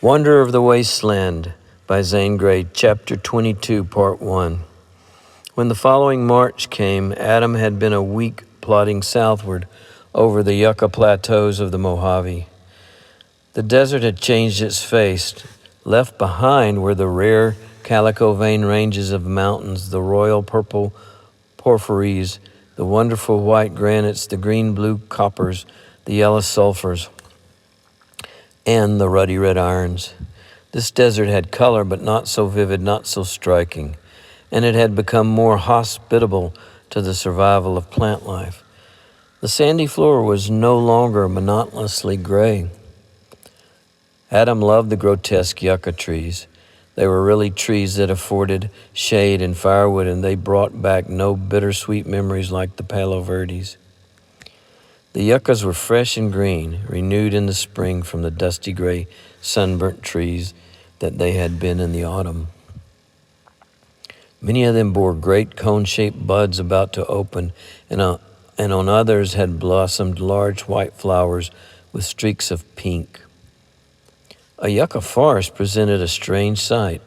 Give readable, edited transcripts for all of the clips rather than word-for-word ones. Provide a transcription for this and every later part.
Wonder of the Wasteland by Zane Grey, Chapter 22, Part 1. When the following March came, Adam had been a week plodding southward over the yucca plateaus of the Mojave. The desert had changed its face. Left behind were the rare calico vein ranges of mountains, the royal purple porphyries, the wonderful white granites, the green-blue coppers, the yellow sulfurs, and the ruddy red irons. This desert had color, but not so vivid, not so striking, and it had become more hospitable to the survival of plant life. The sandy floor was no longer monotonously gray. Adam loved the grotesque yucca trees. They were really trees that afforded shade and firewood, and they brought back no bittersweet memories like the Palo Verdes. The yuccas were fresh and green, renewed in the spring from the dusty gray, sunburnt trees that they had been in the autumn. Many of them bore great cone-shaped buds about to open, and on others had blossomed large white flowers with streaks of pink. A yucca forest presented a strange sight.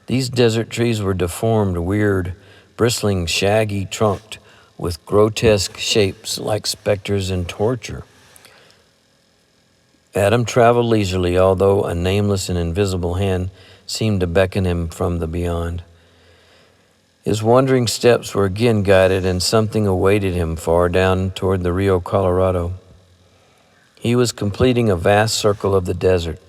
These desert trees were deformed, weird, bristling, shaggy trunked, with grotesque shapes like specters in torture. Adam traveled leisurely, although a nameless and invisible hand seemed to beckon him from the beyond. His wandering steps were again guided, and something awaited him far down toward the Rio Colorado. He was completing a vast circle of the desert,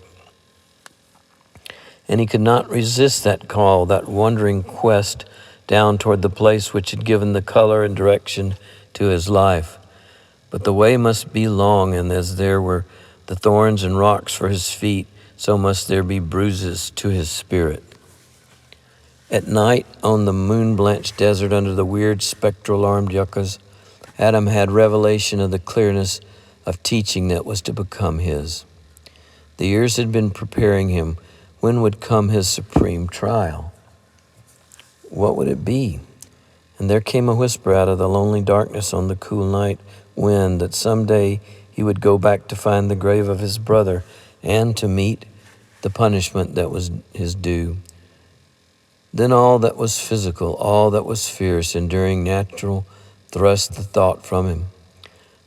and he could not resist that call, that wandering quest down toward the place which had given the color and direction to his life. But the way must be long, and as there were the thorns and rocks for his feet, so must there be bruises to his spirit. At night, on the moon-blanched desert under the weird spectral-armed yuccas, Adam had revelation of the clearness of teaching that was to become his. The years had been preparing him. When would come his supreme trial? What would it be? And there came a whisper out of the lonely darkness on the cool night wind that someday he would go back to find the grave of his brother and to meet the punishment that was his due. Then all that was physical, all that was fierce, enduring, natural, thrust the thought from him.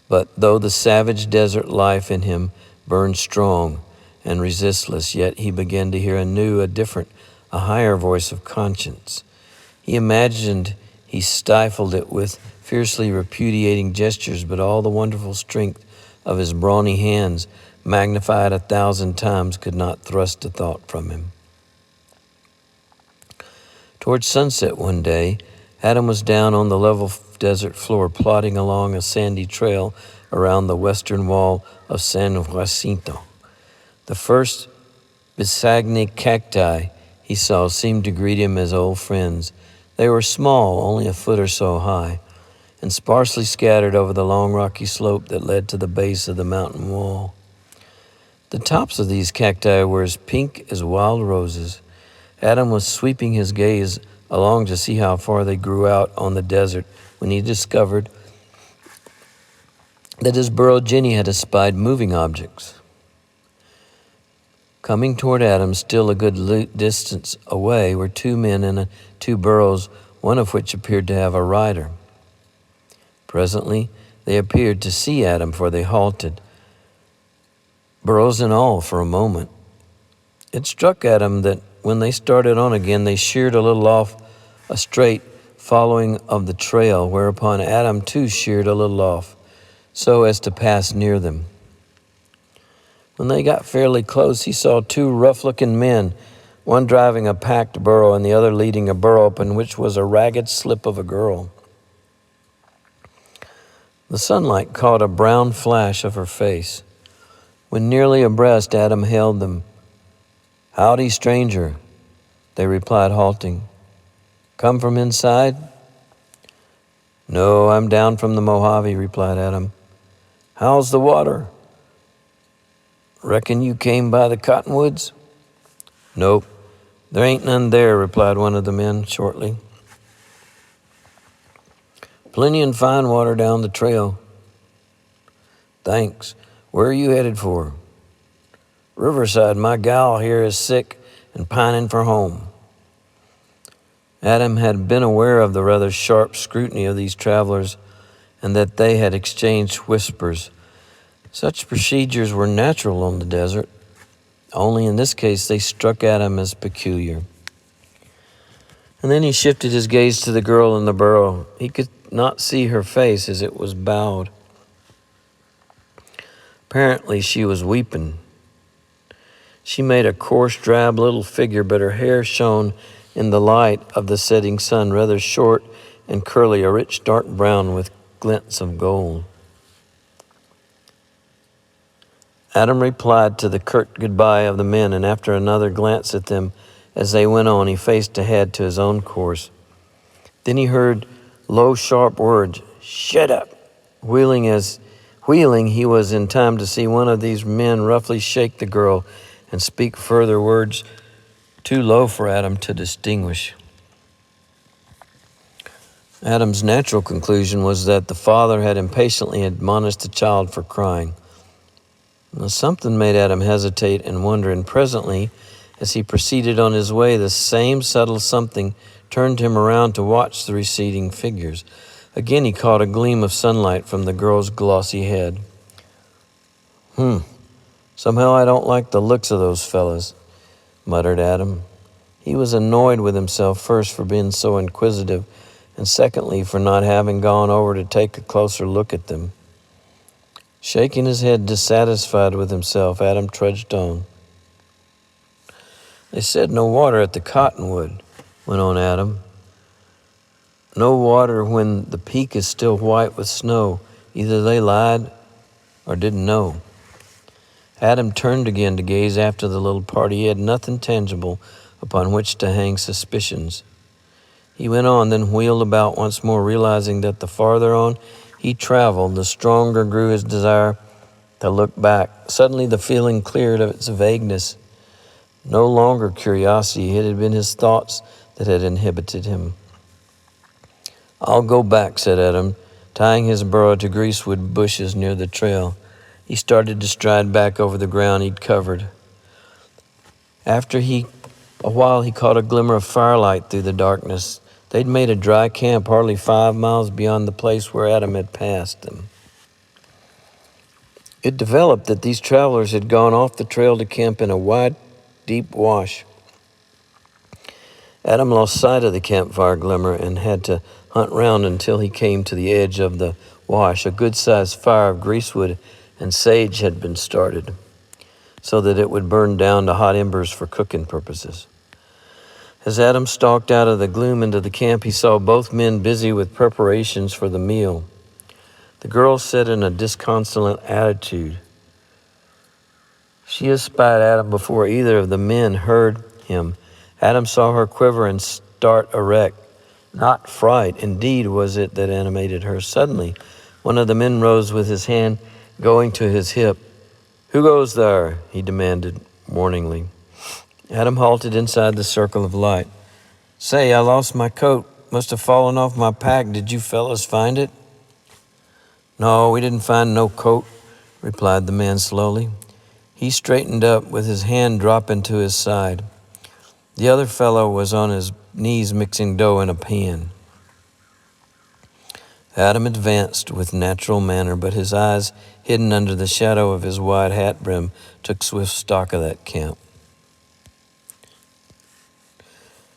But though the savage desert life in him burned strong and resistless, yet he began to hear anew a different, a higher voice of conscience. He imagined he stifled it with fiercely repudiating gestures, but all the wonderful strength of his brawny hands, magnified 1,000 times, could not thrust a thought from him. Towards sunset one day, Adam was down on the level desert floor, plodding along a sandy trail around the western wall of San Jacinto. The first Bisagni cacti he saw seemed to greet him as old friends. They were small, only a foot or so high, and sparsely scattered over the long rocky slope that led to the base of the mountain wall. The tops of these cacti were as pink as wild roses. Adam was sweeping his gaze along to see how far they grew out on the desert when he discovered that his burro Jenny had espied moving objects. Coming toward Adam, still a good distance away, were two men and two burros, one of which appeared to have a rider. Presently, they appeared to see Adam, for they halted, burros and all, for a moment. It struck Adam that when they started on again, they sheered a little off a straight following of the trail, whereupon Adam too sheered a little off, so as to pass near them. When they got fairly close, he saw two rough-looking men, one driving a packed burro and the other leading a burro upon which was a ragged slip of a girl. The sunlight caught a brown flash of her face. When nearly abreast, Adam hailed them. "Howdy, stranger," they replied, halting. "Come from inside?" "No, I'm down from the Mojave," replied Adam. "How's the water?" "Reckon you came by the cottonwoods?" "Nope, there ain't none there," replied one of the men shortly. "Plenty and fine water down the trail." "Thanks. Where are you headed for?" Riverside, my gal here is sick and pining for home." Adam had been aware of the rather sharp scrutiny of these travelers and that they had exchanged whispers. Such procedures were natural on the desert, only in this case they struck Adam as peculiar. And then he shifted his gaze to the girl in the burrow. He could not see her face as it was bowed. Apparently she was weeping. She made a coarse, drab little figure, but her hair shone in the light of the setting sun, rather short and curly, a rich dark brown with glints of gold. Adam replied to the curt goodbye of the men, and after another glance at them as they went on, he faced ahead to his own course. Then he heard low, sharp words, "Shut up!" Wheeling, he was in time to see one of these men roughly shake the girl and speak further words too low for Adam to distinguish. Adam's natural conclusion was that the father had impatiently admonished the child for crying. Now, something made Adam hesitate and wonder, and presently, as he proceeded on his way, the same subtle something turned him around to watch the receding figures. Again he caught a gleam of sunlight from the girl's glossy head. Somehow I don't like the looks of those fellas," muttered Adam. He was annoyed with himself, first for being so inquisitive, and secondly for not having gone over to take a closer look at them. Shaking his head dissatisfied with himself, Adam trudged on. "They said no water at the cottonwood," went on Adam. "No water when the peak is still white with snow. Either they lied or didn't know." Adam turned again to gaze after the little party. He had nothing tangible upon which to hang suspicions. He went on, then wheeled about once more, realizing that the farther on he traveled, the stronger grew his desire to look back. Suddenly the feeling cleared of its vagueness. No longer curiosity, it had been his thoughts that had inhibited him. "I'll go back," said Adam, tying his burro to greasewood bushes near the trail. He started to stride back over the ground he'd covered. After a while he caught a glimmer of firelight through the darkness. They'd made a dry camp hardly 5 miles beyond the place where Adam had passed them. It developed that these travelers had gone off the trail to camp in a wide, deep wash. Adam lost sight of the campfire glimmer and had to hunt round until he came to the edge of the wash. A good-sized fire of greasewood and sage had been started so that it would burn down to hot embers for cooking purposes. As Adam stalked out of the gloom into the camp, he saw both men busy with preparations for the meal. The girl sat in a disconsolate attitude. She espied Adam before either of the men heard him. Adam saw her quiver and start erect. Not fright, indeed, was it that animated her. Suddenly, one of the men rose with his hand going to his hip. "Who goes there?" he demanded warningly. Adam halted inside the circle of light. "Say, I lost my coat. Must have fallen off my pack. Did you fellas find it?" "No, we didn't find no coat," replied the man slowly. He straightened up with his hand dropping to his side. The other fellow was on his knees mixing dough in a pan. Adam advanced with natural manner, but his eyes, hidden under the shadow of his wide hat brim, took swift stock of that camp.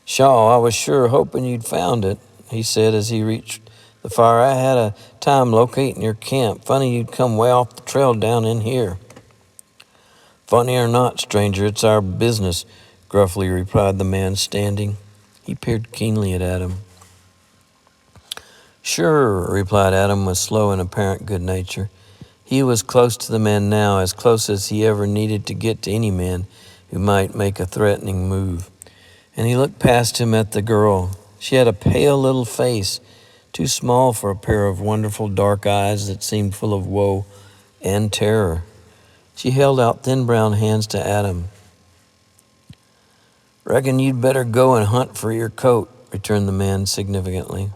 "Shaw, I was sure hoping you'd found it," he said as he reached the fire. "I had a time locating your camp. Funny you'd come way off the trail down in here." "Funny or not, stranger, it's our business," gruffly replied the man standing. He peered keenly at Adam. "Sure," replied Adam with slow and apparent good nature. He was close to the man now, as close as he ever needed to get to any man who might make a threatening move. And he looked past him at the girl. She had a pale little face, too small for a pair of wonderful dark eyes that seemed full of woe and terror. She held out thin brown hands to Adam. "Reckon you'd better go and hunt for your coat," returned the man significantly.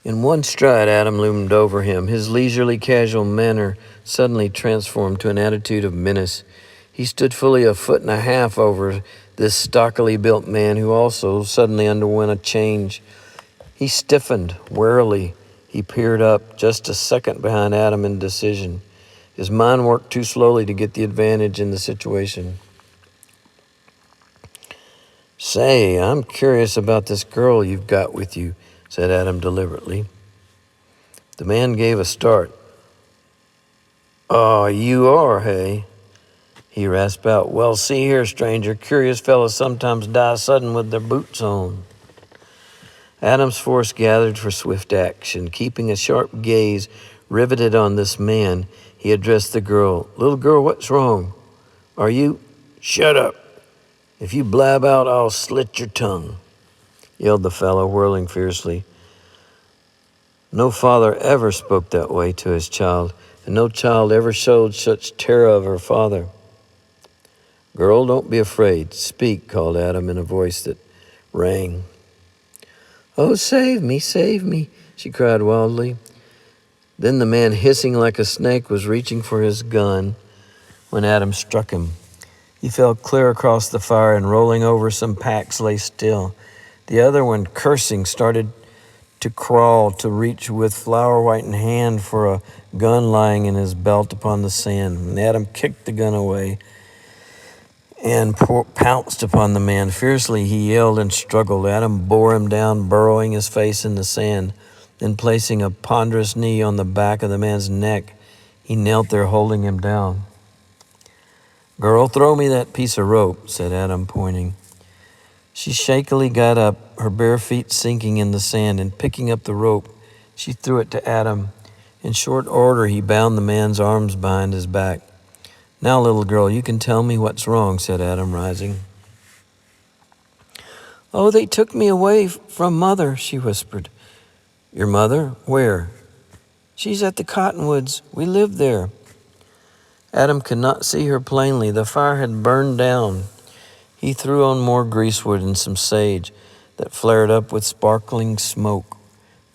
In one stride, Adam loomed over him, his leisurely, casual manner suddenly transformed to an attitude of menace. He stood fully a foot and a half over this stockily built man who also suddenly underwent a change. He stiffened warily. He peered up, just a second behind Adam in decision. His mind worked too slowly to get the advantage in the situation. "Say, I'm curious about this girl you've got with you," said Adam deliberately. The man gave a start. "Oh, you are, hey?" he rasped out. "Well, see here, stranger, curious fellows sometimes die sudden with their boots on." Adam's force gathered for swift action. Keeping a sharp gaze riveted on this man, he addressed the girl. "Little girl, what's wrong? Are you—" "Shut up. If you blab out, I'll slit your tongue," yelled the fellow, whirling fiercely. No father ever spoke that way to his child, and no child ever showed such terror of her father. "Girl, don't be afraid. Speak," called Adam in a voice that rang. "Oh, save me, she cried wildly. Then the man, hissing like a snake, was reaching for his gun when Adam struck him. He fell clear across the fire and, rolling over some packs, lay still. The other one, cursing, started to crawl to reach with flower-whitened hand for a gun lying in his belt upon the sand. And Adam kicked the gun away and pounced upon the man. Fiercely he yelled and struggled. Adam bore him down, burrowing his face in the sand. Then, placing a ponderous knee on the back of the man's neck, he knelt there holding him down. "Girl, throw me that piece of rope," said Adam, pointing. She shakily got up, her bare feet sinking in the sand, and picking up the rope, she threw it to Adam. In short order, he bound the man's arms behind his back. "Now, little girl, you can tell me what's wrong," said Adam, rising. "Oh, they took me away from Mother," she whispered. "Your mother? Where?" "She's at the cottonwoods. We live there." Adam could not see her plainly. The fire had burned down. He threw on more greasewood and some sage that flared up with sparkling smoke.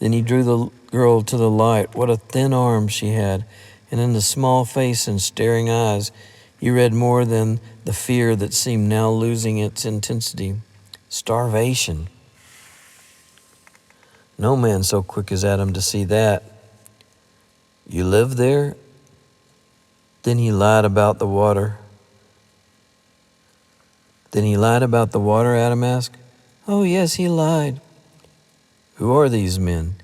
Then he drew the girl to the light. What a thin arm she had, and in the small face and staring eyes he read more than the fear that seemed now losing its intensity. Starvation. No man so quick as Adam to see that. "You live there?" Then he lied about the water. Adam asked. "Oh, yes, he lied." "Who are these men?"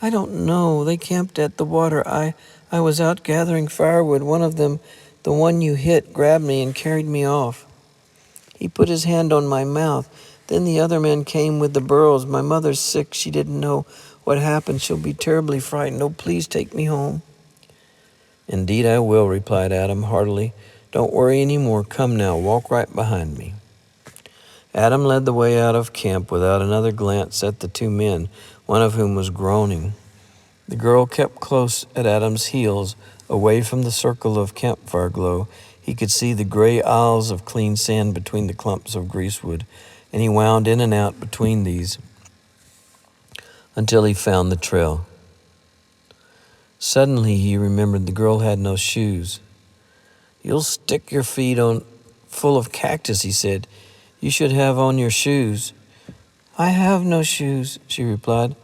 "I don't know. They camped at the water. I was out gathering firewood. One of them, the one you hit, grabbed me and carried me off. He put his hand on my mouth. Then the other men came with the burros. My mother's sick. She didn't know what happened. She'll be terribly frightened. Oh, please take me home." "Indeed I will," replied Adam heartily. "Don't worry any more. Come now, walk right behind me." Adam led the way out of camp without another glance at the two men, one of whom was groaning. The girl kept close at Adam's heels, away from the circle of campfire glow. He could see the gray aisles of clean sand between the clumps of greasewood, and he wound in and out between these until he found the trail. Suddenly he remembered the girl had no shoes. "You'll stick your feet on full of cactus," he said. "You should have on your shoes." "I have no shoes," she replied.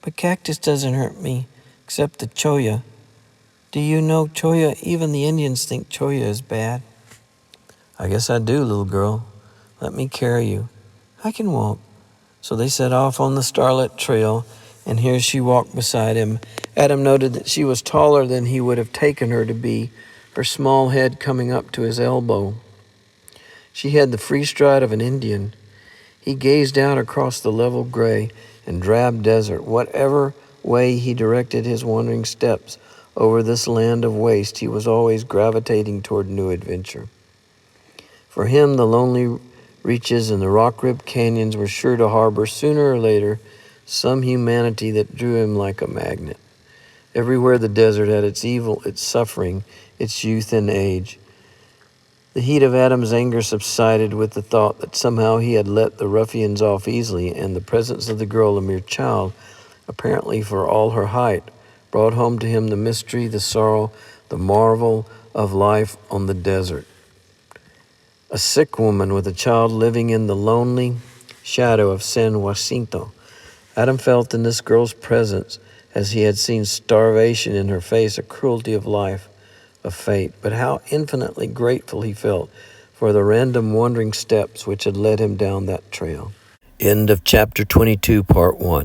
"But cactus doesn't hurt me, except the cholla. Do you know cholla? Even the Indians think cholla is bad." "I guess I do, little girl. Let me carry you." "I can walk." So they set off on the starlit trail, and here she walked beside him. Adam noted that she was taller than he would have taken her to be, her small head coming up to his elbow. She had the free stride of an Indian. He gazed out across the level gray and drab desert. Whatever way he directed his wandering steps over this land of waste, he was always gravitating toward new adventure. For him, the lonely reaches and the rock-ribbed canyons were sure to harbor, sooner or later, some humanity that drew him like a magnet. Everywhere the desert had its evil, its suffering, its youth and age. The heat of Adam's anger subsided with the thought that somehow he had let the ruffians off easily, and the presence of the girl, a mere child, apparently for all her height, brought home to him the mystery, the sorrow, the marvel of life on the desert. A sick woman with a child living in the lonely shadow of San Jacinto. Adam felt in this girl's presence, as he had seen starvation in her face, a cruelty of life, of fate. But how infinitely grateful he felt for the random wandering steps which had led him down that trail. End of chapter 22, part 1.